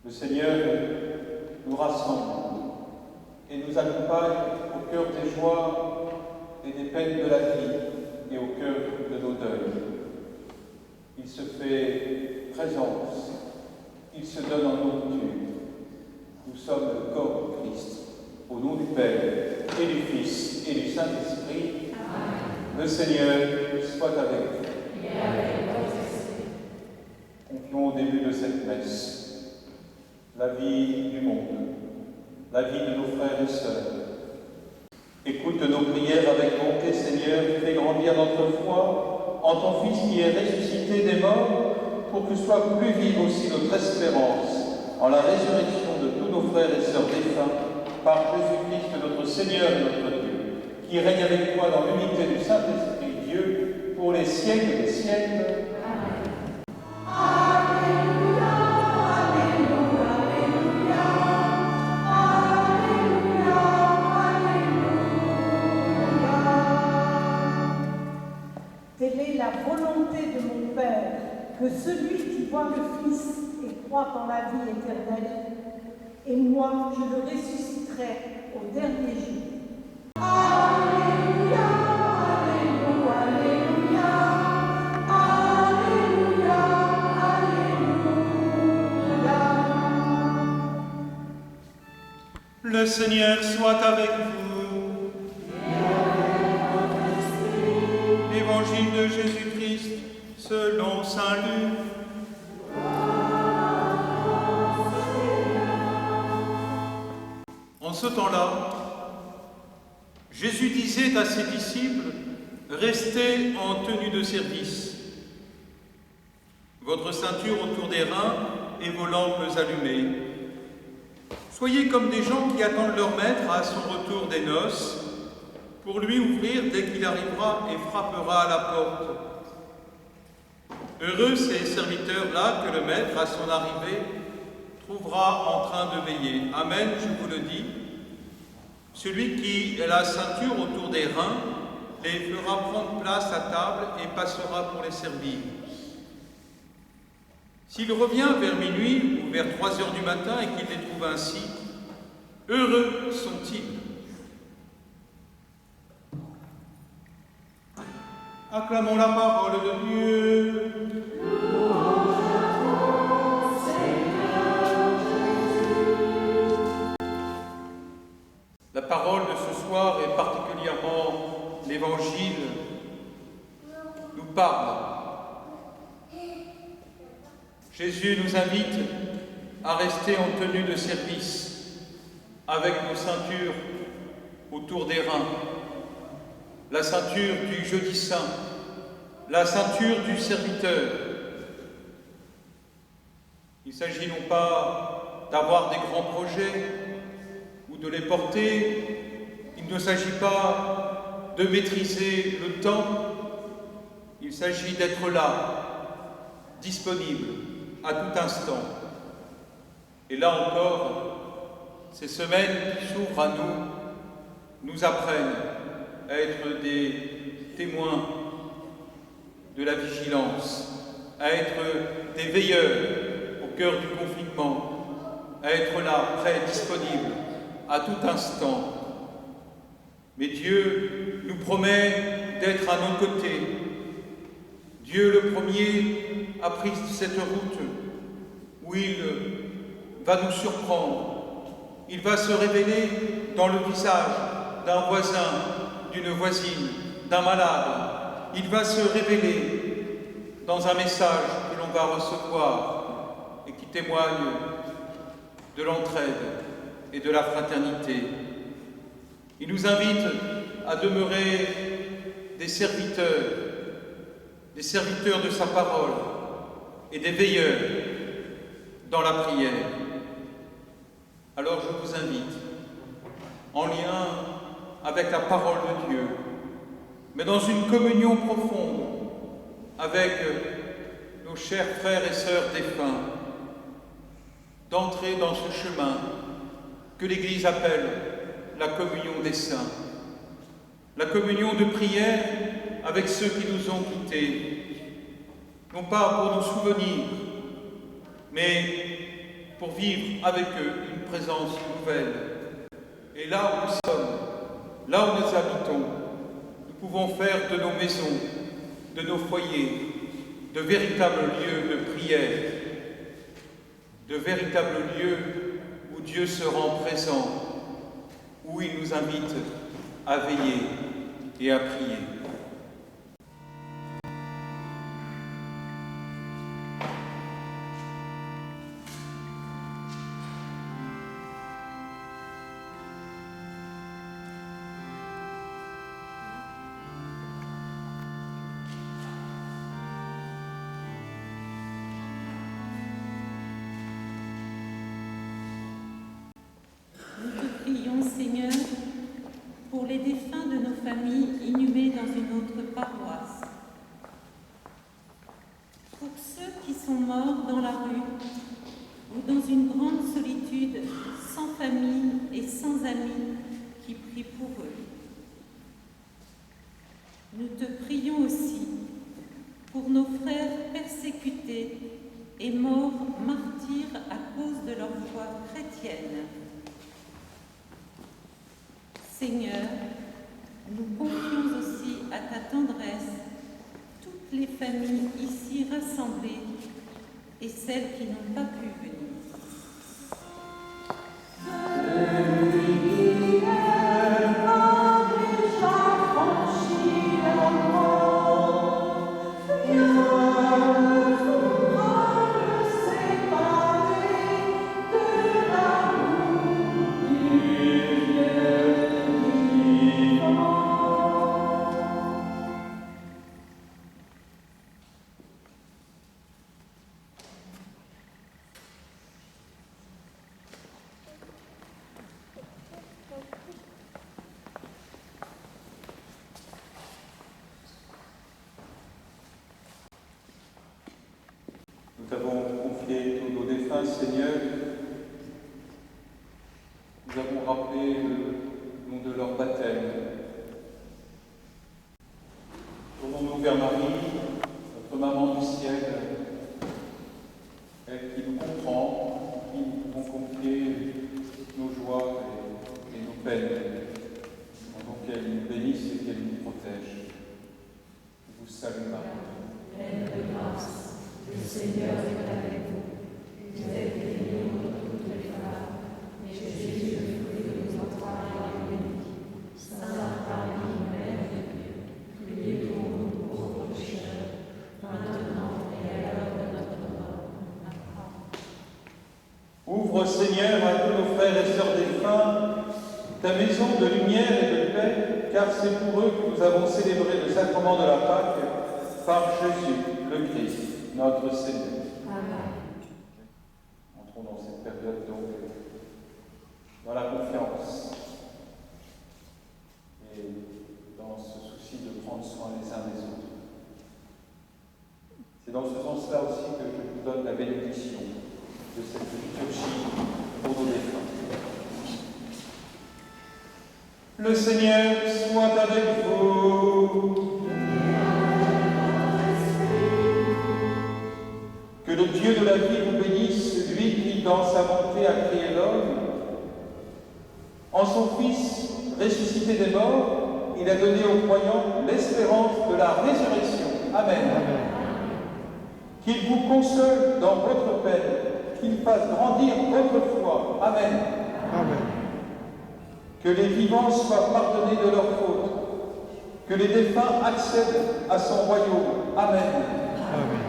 Le Seigneur nous rassemble et nous accompagne au cœur des joies et des peines de la vie et au cœur de nos deuils. Il se fait présence, il se donne en nourriture. Nous sommes le corps de Christ. Au nom du Père et du Fils et du Saint-Esprit, Amen. Le Seigneur soit avec vous. Et avec votre esprit. Confions au début de cette messe la vie du monde, la vie de nos frères et sœurs. Écoute nos prières avec bonté, Seigneur, fais grandir notre foi en ton Fils qui est ressuscité des morts, pour que soit plus vive aussi notre espérance en la résurrection de tous nos frères et sœurs défunts, par Jésus-Christ notre Seigneur et notre Dieu, qui règne avec toi dans l'unité du Saint-Esprit, Dieu, pour les siècles des siècles. Telle est la volonté de mon Père, que celui qui voit le Fils et croit en la vie éternelle, et moi je le ressusciterai au dernier jour. Alléluia, Alléluia, Alléluia, Alléluia, Alléluia. Le Seigneur soit avec vous. Évangile de Jésus-Christ selon saint Luc. En ce temps-là, Jésus disait à ses disciples, « Restez en tenue de service, votre ceinture autour des reins et vos lampes allumées. Soyez comme des gens qui attendent leur maître à son retour des noces, pour lui ouvrir dès qu'il arrivera et frappera à la porte. Heureux ces serviteurs-là que le maître, à son arrivée, trouvera en train de veiller. Amen, je vous le dis. Celui qui a la ceinture autour des reins les fera prendre place à table et passera pour les servir. S'il revient vers minuit ou vers 3 heures du matin et qu'il les trouve ainsi, heureux sont-ils. Acclamons la parole de Dieu. Louange à toi, Seigneur Jésus. La parole de ce soir et particulièrement l'Évangile nous parle. Jésus nous invite à rester en tenue de service avec nos ceintures autour des reins. La ceinture du jeudi saint, la ceinture du serviteur. Il s'agit non pas d'avoir des grands projets ou de les porter, il ne s'agit pas de maîtriser le temps, il s'agit d'être là, disponible à tout instant. Et là encore, ces semaines qui s'ouvrent à nous apprennent à être des témoins de la vigilance, à être des veilleurs au cœur du confinement, à être là, prêts, disponibles, à tout instant. Mais Dieu nous promet d'être à nos côtés. Dieu le premier a pris cette route où il va nous surprendre. Il va se révéler dans le visage d'un voisin, d'une voisine, d'un malade. Il va se révéler dans un message que l'on va recevoir et qui témoigne de l'entraide et de la fraternité. Il nous invite à demeurer des serviteurs de sa parole et des veilleurs dans la prière. Alors je vous invite, en lien avec la parole de Dieu, mais dans une communion profonde avec nos chers frères et sœurs défunts, d'entrer dans ce chemin que l'Église appelle la communion des saints, la communion de prière avec ceux qui nous ont quittés, non pas pour nous souvenir, mais pour vivre avec eux une présence nouvelle. Et là où nous sommes, là où nous habitons, nous pouvons faire de nos maisons, de nos foyers, de véritables lieux de prière, de véritables lieux où Dieu se rend présent, où il nous invite à veiller et à prier. Prions, Seigneur, pour les défunts de nos familles inhumés dans une autre paroisse, pour ceux qui sont morts dans la rue ou dans une grande solitude, sans famille et sans amis qui prient pour eux. Nous te prions aussi pour nos frères persécutés et morts martyrs à cause de leur foi chrétienne. Seigneur, nous confions aussi à ta tendresse toutes les familles ici rassemblées et celles qui n'ont pas pu venir. Nous t'avons confié tous nos défunts, Seigneur. Nous avons rappelé le nom de leur baptême. Tournons-nous vers Marie, notre maman du ciel, elle qui nous comprend, qui nous pouvons confier nos joies et nos peines. Demandons qu'elle nous bénisse et qu'elle nous protège. Je vous salue, Marie. Pleine de grâce. Le Seigneur est avec vous. Vous êtes bénie entre toutes les femmes, et Jésus, le fruit de vos entrailles, est béni. Sainte Marie, Mère de Dieu, priez pour nous pauvres pécheurs, maintenant et à l'heure de notre mort. Amen. Ouvre, Seigneur, à tous nos frères et sœurs défunts ta maison de lumière et de paix, car c'est pour eux que nous avons célébré le sacrement de la Pâque par Jésus, le Christ, notre Seigneur. Amen. Entrons dans cette période donc dans la confiance et dans ce souci de prendre soin les uns des autres. C'est dans ce sens-là aussi que je vous donne la bénédiction de cette liturgie pour nos défunts. Le Seigneur soit avec vous. Que le Dieu de la vie vous bénisse, lui qui, dans sa bonté, a créé l'homme. En son Fils, ressuscité des morts, il a donné aux croyants l'espérance de la résurrection. Amen. Qu'il vous console dans votre peine, qu'il fasse grandir votre foi. Amen. Amen. Que les vivants soient pardonnés de leurs fautes, que les défunts accèdent à son royaume. Amen. Amen.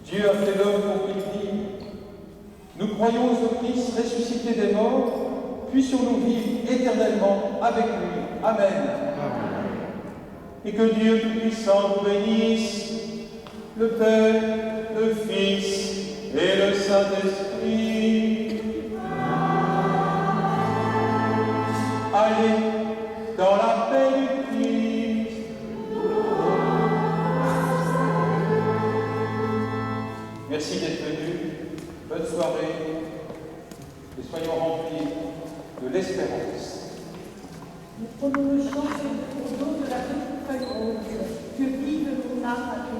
Dieu a fait l'homme pour qu'il vive. Nous croyons au Christ ressuscité des morts, puissions-nous vivre éternellement avec lui. Amen. Amen. Et que Dieu Tout-Puissant vous bénisse, le Père, le Fils et le Saint-Esprit. Allez dans la paix du Christ. Merci d'être venus. Bonne soirée. Et soyons remplis de l'espérance. Nous prenons le chant sur le cours d'eau de la petite feuille rose. Que vive mon âme à toi.